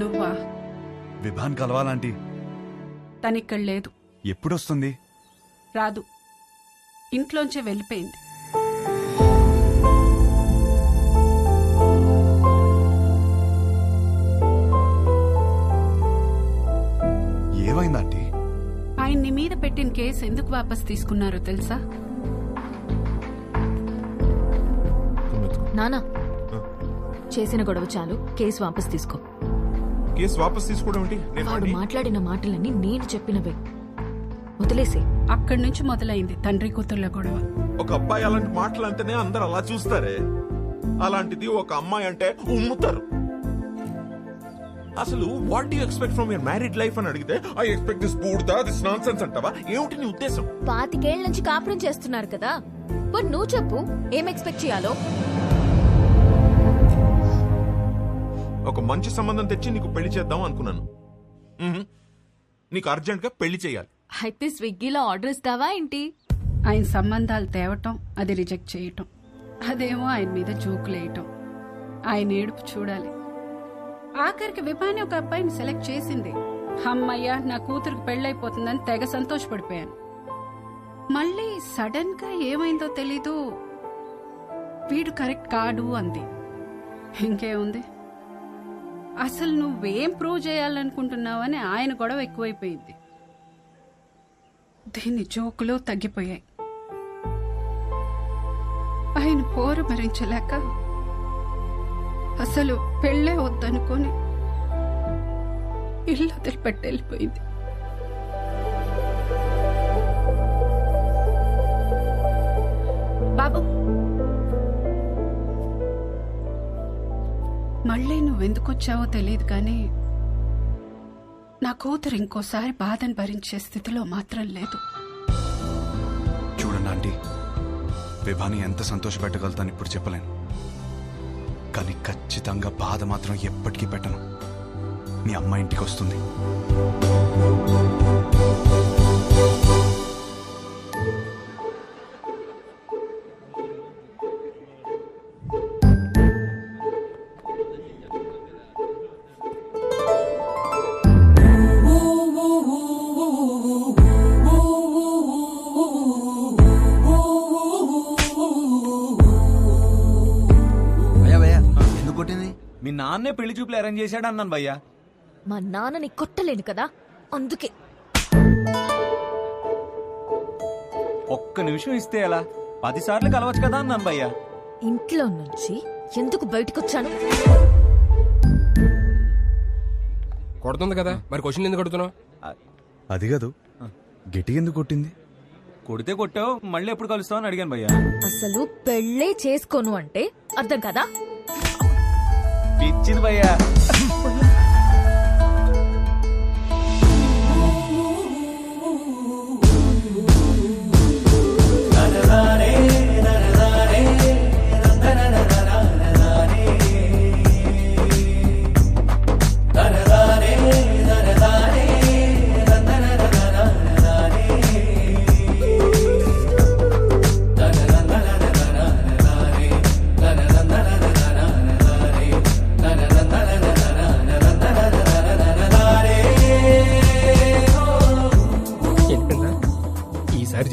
నువ్వా? విభాన్ కలవాలంటీ. తనిక్కడ లేదు. ఎప్పుడొస్తుంది? రాదు. ఇంట్లోంచే వెళ్ళిపోయింది. ఏమైందంటీ? ఆయన్ని మీద పెట్టిన కేసు ఎందుకు వాపస్ తీసుకున్నారో తెలుసా? నానా, చేసిన గొడవ చాలు, కేసు వాపస్ తీసుకో. కేసు వాపస్ తీసుకోవడం ఏంటి? వాడు మాట్లాడిన మాటలన్నీ నేను చెప్పినవే, వదిలేసే. అక్కడి నుంచి మొదలైంది తండ్రి కూతుర్ల గొడవ. ఒక అబ్బాయి అలాంటి మాటలు అంటేనే అందరు అలా చూస్తారే, అలాంటిది ఒక అమ్మాయి అంటే ఉమ్ముతారు. అసలు what do you expect from your married life అని అడిగితే ఐ ఎక్స్పెక్ట్ దిస్ బూడ్దా, దిస్ నాన్సెన్స్ అంటావా? ఏమిటి నీ ఉద్దేశం? 25 ఏళ్ల నుంచి కాపురం చేస్తున్నారు కదా, మరి నువ్వు చెప్పు, ఏం ఎక్స్పెక్ట్ చేయాలో? ఒక మంచి సంబంధం తెచ్చి నీకు పెళ్లి చేద్దాం అనుకున్నాను. నీకు అర్జెంట్ గా పెళ్లి చేయాలి. అయితే స్విగ్గీలో ఆర్డర్ ఇస్తావా ఏంటి? ఆయన సంబంధాలు తేవటం, అది రిజెక్ట్ చేయటం, అదేమో ఆయన మీద జోకులేయటం. ఆయన ఏడుపు చూడాలి. ఆఖరికి విభాని ఒక అబ్బాయిని సెలెక్ట్ చేసింది. అమ్మయ్య, నా కూతురికి పెళ్ళైపోతుందని తెగ సంతోషపడిపోయాను. మళ్ళీ సడన్ గా ఏమైందో తెలీదు, వీడు కరెక్ట్ కాడు అంది. ఇంకేముంది, అసలు నువ్వేం ప్రూవ్ చేయాలనుకుంటున్నావని ఆయన గొడవ ఎక్కువైపోయింది. దీని జోకులు తగ్గిపోయాయి. ఆయన పోరు భరించలేక అసలు పెళ్ళే వద్దనుకొని ఇల్లు వదిలిపెట్టి వెళ్ళిపోయింది. బాబు, మళ్ళీ నువ్వెందుకొచ్చావో తెలియదు కానీ నా కూతురు ఇంకోసారి బాధను భరించే స్థితిలో మాత్రం లేదు. చూడండి ఆంటీ, విభాని ఎంత సంతోషపెట్టగలుగుతాను ఇప్పుడు చెప్పలేను, కానీ ఖచ్చితంగా బాధ మాత్రం ఎప్పటికీ పెట్టను. మీ అమ్మ ఇంటికి వస్తుంది. మీ నాన్నే పెళ్లి చూపులు అరేంజ్ చేశాడు అన్నాను భయ్యా. మా నాన్నని కొట్టలేను కదా, అందుకే. ఒక్క నిమిషం ఇస్తే ఎలా? 10 సార్లు కలవచ్చు కదా అన్నాను భయ్యా. ఇంట్లో నుంచి ఎందుకు బయటకొచ్చాను? కొడుతుంది కదా, మరి క్వశ్చన్ ఎందుకు కొడుతున్నావు? అది కాదు, గిటి ఎందుకు కొట్టింది? కొడితే కొట్టావు, మళ్ళీ ఎప్పుడు కలుస్తావు అని అడిగాను భయ్యా. అసలు పెళ్ళే చేసుకోను అంటే అర్థం కదా? పిచ్చింది భయ్యా.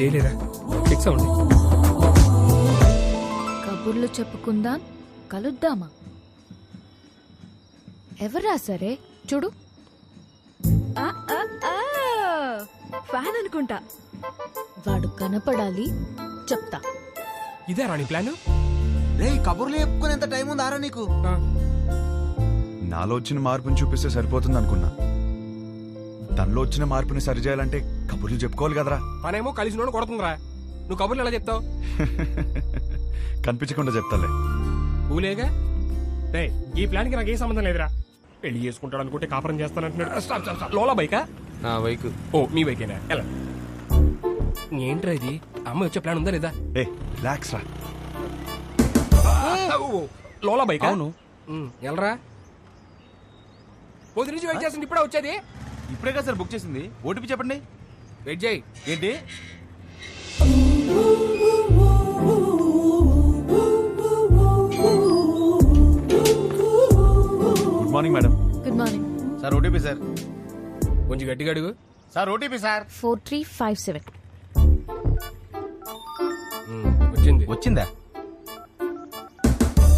చేయలేదా? ఫిక్స్ అవ్వండి. కబుర్లు చెప్పుకుందాం, కలుద్దామా? ఎవరా సరే చూడు. ఫ్యాన్ అనుకుంటా. వాడు కనపడాలి, చెప్తా. ఇదే రాణి ప్లాన్. కబుర్లు చెప్పుకునేంత టైం ఉంది ఆరా నీకు? నాలో వచ్చిన మార్పుని చూపిస్తే సరిపోతుంది అనుకున్నా. తనలో వచ్చిన మార్పుని సరిచేయాలంటే కబుర్లు చెప్పుకోవాలి కదరా. పనేమో కలిసి నోడు కొడుతుందిరా, నువ్వు కబుర్లు ఎలా చెప్తావు? కనిపించకుండా చెప్తాలే. ఊలేగా. ఈ ప్లాన్ కి నాకు ఏ సంబంధం లేదురా. పెళ్లి చేసుకుంటాడు అనుకుంటే కాపురం చేస్తానంటున్నాడు. లోలా బైకా? నా బైక్. ఓ, మీ బైకేనా? ఎలా ఏంట్రా ఇది? అమ్మ వచ్చే ప్లాన్ ఉందా లేదా? రిలాక్స్ రా. లోలా బైక్? అవును. ఎలరా పొద్దు నుంచి వెయిట్ చేస్తుంది, ఇప్పుడే వచ్చేది. ఇప్పుడే కదా సార్ బుక్ చేసింది. ఓటీపీ చెప్పండి. వెయిట్ చేయి. ఏంటి? Good morning madam. Good morning. Sir OTP sir. కొంచెం గట్టిగా అడుగు. Sir OTP sir. 4357. వచ్చింది. వచ్చిందా?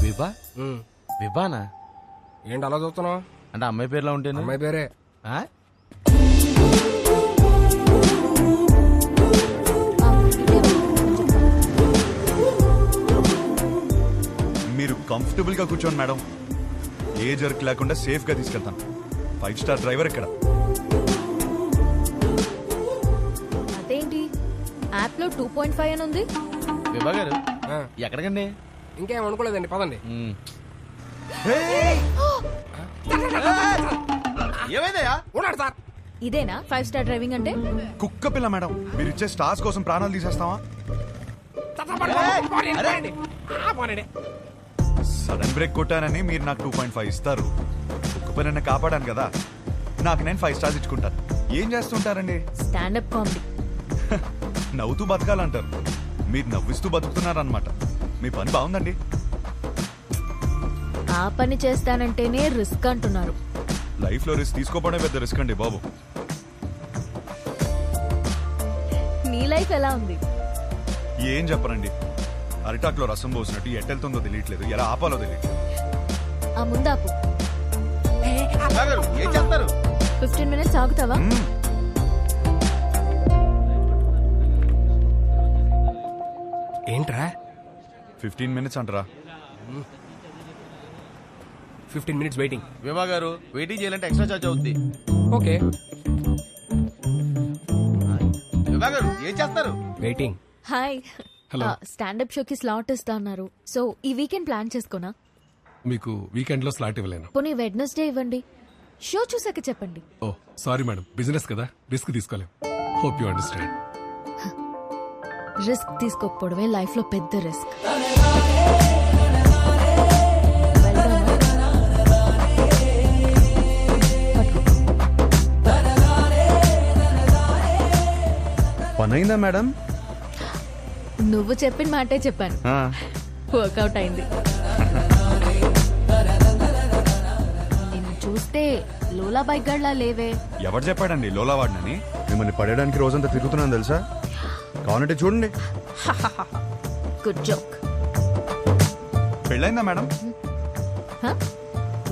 విభా ఉమ్. విభానా ఏంటి అలా చూస్తున్నావు? అంటే అమ్మాయి పేరులో ఉంటేనే. అమ్మాయి పేరే. ఆ? మీరు కంఫర్టబుల్ గా కూర్చోండి మేడం. ఏ జర్క్ లేకుండా సేఫ్ గా తీసుకెళ్తాను. 5 స్టార్ డ్రైవర్ ఇక్కడ. అదేంటి యాప్ లో 2.5 అని ఉంది? విభా గారు ఆ, ఎక్కడికండి? ఇంకేం అనుకోలేదండి, పదండి. ఏమైందయ్యా? ఉన్నాడు సార్. ఇదేనా 5 స్టార్ డ్రైవింగ్ అంటే? కుక్క పిల్ల మేడం. మీరు ఇచ్చే స్టార్స్ కోసం ప్రాణాలు తీసేస్తావా? సార్, సార్, పడండి, పడండి, పడండి. ఆ, పడండి. సడన్ బ్రేక్ కొట్టానని మీరు నాకు 2.5 ఇస్తారు. కుక్క పిల్లని కాపాడాను కదా, నాకు నేను 5 స్టార్స్ ఇచ్చుకుంటాను. ఏం చేస్తుంటారండి? Stand up comedy. నవ్వుతూ బతకాలంటారు, మీరు నవ్విస్తూ బతుకుతున్నారన్నమాట. మీ పని బాగుందండి. ఆ పని చేస్తానంటేనే రిస్క్ అంటున్నారు. లైఫ్ లో రిస్క్ తీసుకోవడమే పెద్ద రిస్క్ అండి బాబు. నీ లైఫ్ ఎలా ఉంది? ఏం చెప్పరండి, అరిటాక్లో రసం పోసినట్టు ఎట్టెళ్తుందో తెలియట్లేదు, ఎలా ఆపాలో తెలియట్లేదు. ఆ ముందాపు విభా గారు ఏం చేస్తారు? 15 minutes ఆగుతావా? ఏంట్రా 15 minutes అంటారా? 15 minutes వెయిటింగ్. విభా గారు వెయిటింగ్ చేయాలంటే ఎక్స్ట్రా చార్జ్ అవుద్ది. ఓకే, విభా గారు ఏం చేస్తారు? వెయిటింగ్. హాయ్. స్టాండప్ షోకి స్లాట్ ఇస్తా అన్నారు. సో ఈ వీకెండ్ ప్లాన్ చేసుకోనా? మీకు వీకెండ్ లో స్లాట్ ఇవ్వలేను. పోనీ వెడ్నెస్డే ఇవ్వండి. షో చూసాక చెప్పండి. ఓ సారీ మేడం, బిజినెస్ కదా, రిస్క్ తీసుకోలేం. Hope you understand. రిస్క్ తీసుకోకపోవడమే లైఫ్ లో పెద్ద రిస్క్. పనైందా మేడం? నువ్వు చెప్పిన మాటే చెప్పాను. వర్కౌట్ అయింది. నిన్ను చూస్తే లోలా బైక్ గడ్లా లేవే. ఎవరు చెప్పాడండి లోలా వాడినని? మిమ్మల్ని పడేయడానికి రోజంతా తిరుగుతున్నాను తెలుసా. కావాలంటే చూడండి. Good joke. పెళ్ళైందా మేడం?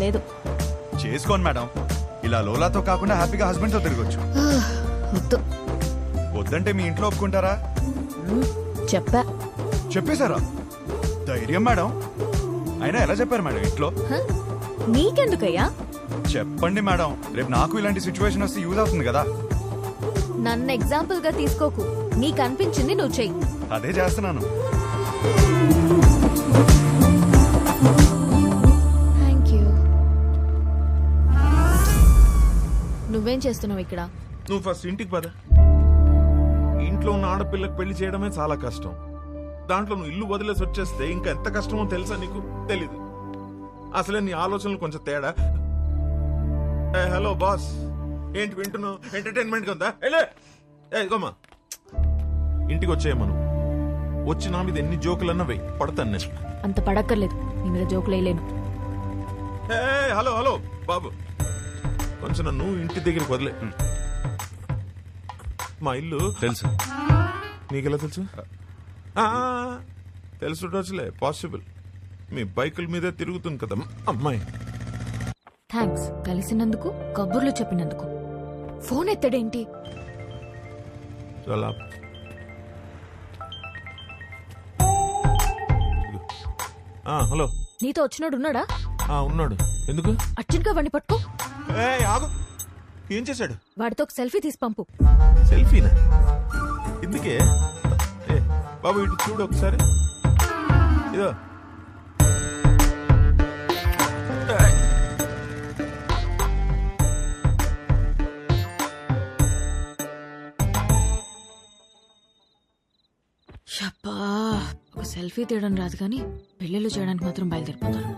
లేదు. చేసుకోండి మేడం. ఇలా లోలాతో కాకుండా హ్యాపీగా హస్బెండ్ తో తిరగొచ్చు. వద్దు. వద్దంటే మీ ఇంట్లో ఒప్పుకుంటారా? చెప్పా. చెప్పేశారా? ధైర్యం మేడం. అయినా ఎలా చెప్పారు మేడం ఇంట్లో? నీకెందుకయ్యా? చెప్పండి మేడం, రేపు నాకు ఇలాంటి సిచ్యువేషన్ వస్తే యూజ్ అవుతుంది కదా. నన్ను ఎగ్జాంపుల్ గా తీసుకోకు. నీకు అనిపించింది నువ్వు చెయ్యి. అదే చేస్తున్నాను. Thank you. నువ్వేం చేస్తున్నావు ఇక్కడ? నువ్వు ఫస్ట్ ఇంటికి పద. ఇంట్లో ఉన్న ఆడపిల్లకి పెళ్లి చేయడమే చాలా కష్టం. దాంట్లో నువ్వు ఇల్లు వదిలేసి వచ్చేస్తే ఇంకా ఎంత కష్టమో తెలుసా నీకు? తెలీదు. అసలే నీ ఆలోచనలు కొంచెం తేడా. హలో బాస్, ఏంటి వింటున్నావు? ఎంటర్టైన్మెంట్ ఉందా? ఇదిగోమ్మా, ఇంటికి వచ్చేయమను. వచ్చి నా మీద ఎన్ని జోకులన్నా వెయ్యి, పడతాను నేను. అంత పడక్కర్లేదు, నీ మీద జోకులు వేయలేను. హలో హలో బాబు, కొంచెం నన్ను ఇంటి దగ్గరికి వదిలే. మా ఇల్లు తెలుసు. నీకెలా తెలుసు? తెలుసులే, పాసిబుల్. మీ బైకుల మీదే తిరుగుతుంది కదా అమ్మాయి. థ్యాంక్స్ కలిసినందుకు, కబుర్లు చెప్పినందుకు. ఫోన్ ఎత్తడేంటి? చాలా హలో. నీతో వచ్చినోడు ఉన్నాడా? ఉన్నాడు. ఎందుకు? అర్జెంట్ గా వండి పట్టుకో. ఆగు. ఏం చేశాడు? వాడితో ఒక సెల్ఫీ తీసి పంపు. సెల్ఫీనా? ఎందుకే? బాబు ఇటు చూడు ఒకసారి. ఇదో షప్పా, ఒక సెల్ఫీ తీయడం రాదు కానీ పెళ్ళిళ్ళు చేయడానికి మాత్రం బయలుదేరిపోతాను.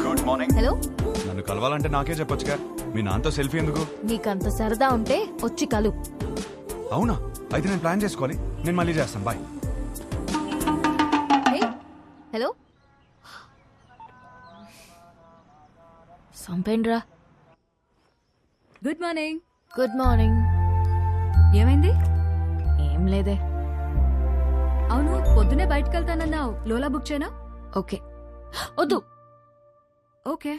Good morning. హలో. నన్ను కలవాలంటే నాకే చెప్పొచ్చుగా. మీ నాన్నతో సెల్ఫీ ఎందుకు? నీకంత సరదా ఉంటే వచ్చి కలు. అవునా? అయితే నేను ప్లాన్ చేసుకోవాలి. నేను మళ్ళీ చేస్తాను. బాయ్. హలో, సంపేండ్రా. Good morning. Good morning. ఏమైంది? ఏం లేదే. అవును, పొద్దునే బయటకు వెళ్తానన్నావు. లోలా బుక్ చేయనా? ఓకే. వద్దు. ఓకే.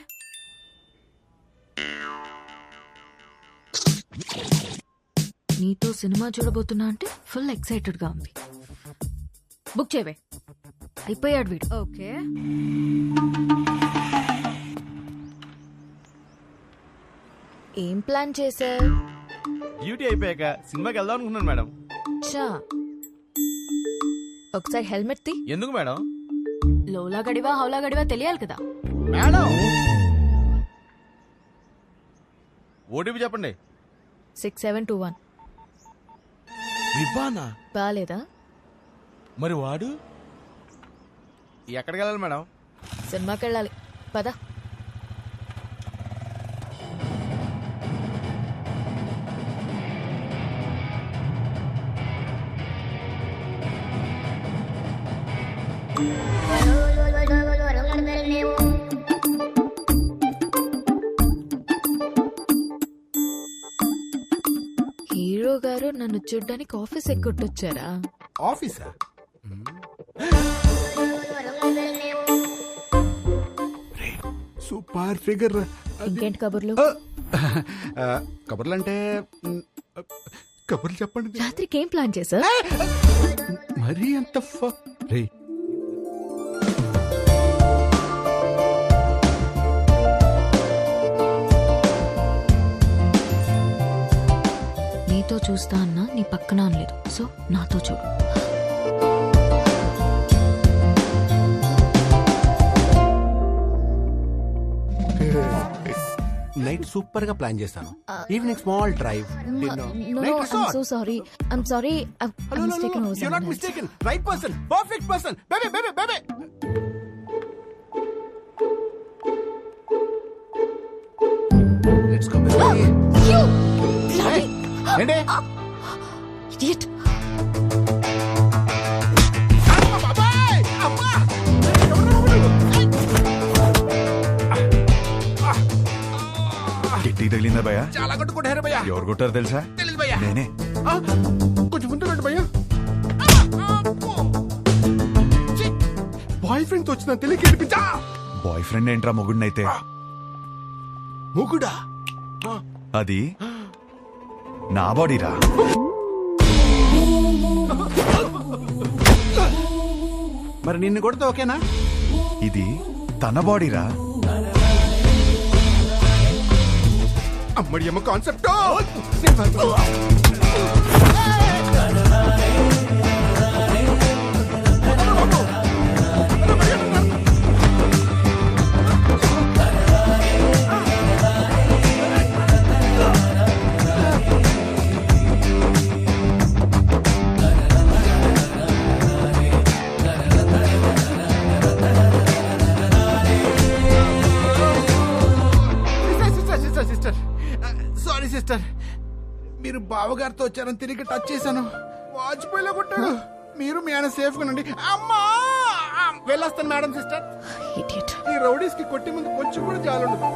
నీతో సినిమా చూడబోతున్నా అంటే ఫుల్ ఎక్సైటెడ్ గా ఉంది. బుక్ చేయవే. అయిపోయాడు వీడు. ఓకే. ఏం ప్లాన్ చేశా? డ్యూటీ అయిపోయాక సినిమాకి వెళ్దాం అనుకున్నాను మేడం. చా, ఒకసారి హెల్మెట్ తీ. ఎందుకు మేడం? లోలా గడివా హౌలా గడివా తెలియాలి కదా. మేడం ఓటీపీ చెప్పండి. 6721. విభానా? బాలేదా? మరి వాడు ఎక్కడికి వెళ్ళాలి మేడం? సినిమాకి వెళ్ళాలి. పద. హీరో గారు నన్ను చూడ్డానికి ఆఫీస్ ఎక్కొట్టొచ్చారా? ఆఫీసా? Super figure. ఇంకేంటి కబుర్లు? కబుర్లు అంటే కబుర్లు చెప్పండి. రాత్రికి ఏం ప్లాన్ చేశా? మరీ అంత రే. నీతో చూస్తా అన్నా నీ పక్కన అనలేదు. సో నాతో చూడు. నైట్ సూపర్ గా ప్లాన్ చేశాను. Evening small drive. So sorry. I'm sorry. You're not mistaken. Right person. Perfect person. Baby, baby, baby. Let's go, baby. ఏంటి? Idiot. గిట్టి తగిలిందా భయ్యా? చాలా కొట్టుకుంటారు భయ్యా. ఎవరు కొట్టారు తెలుసా? తెలీదు భయ్యా. నేనే. కొంచెం ముందు రండి భయ్యా. బాయ్ ఫ్రెండ్ తో వచ్చిన తెలియక ఏడిపించా. బాయ్ ఫ్రెండ్ ఏంట్రా మొగుడినైతే? మొగుడా? అది నా బాడీరా. మరి నిన్ను కొడితే ఓకేనా? ఇది తన బాడీరా. అమ్మడి అమ్మ కాన్సెప్ట్. సారీ సిస్టర్, మీరు బావగారితో వచ్చారని తిరిగి టచ్ చేశాను. వాజ్పేయిలో కొట్టాడు. మీరు మీ ఆయన సేఫ్ గా ఉండండి. అమ్మా వెళ్ళొస్తాను మేడం. Sister, Idiot. ఈ రౌడీస్ కి కొట్టి ముందు కొంచెం కూడా జాలుండదు.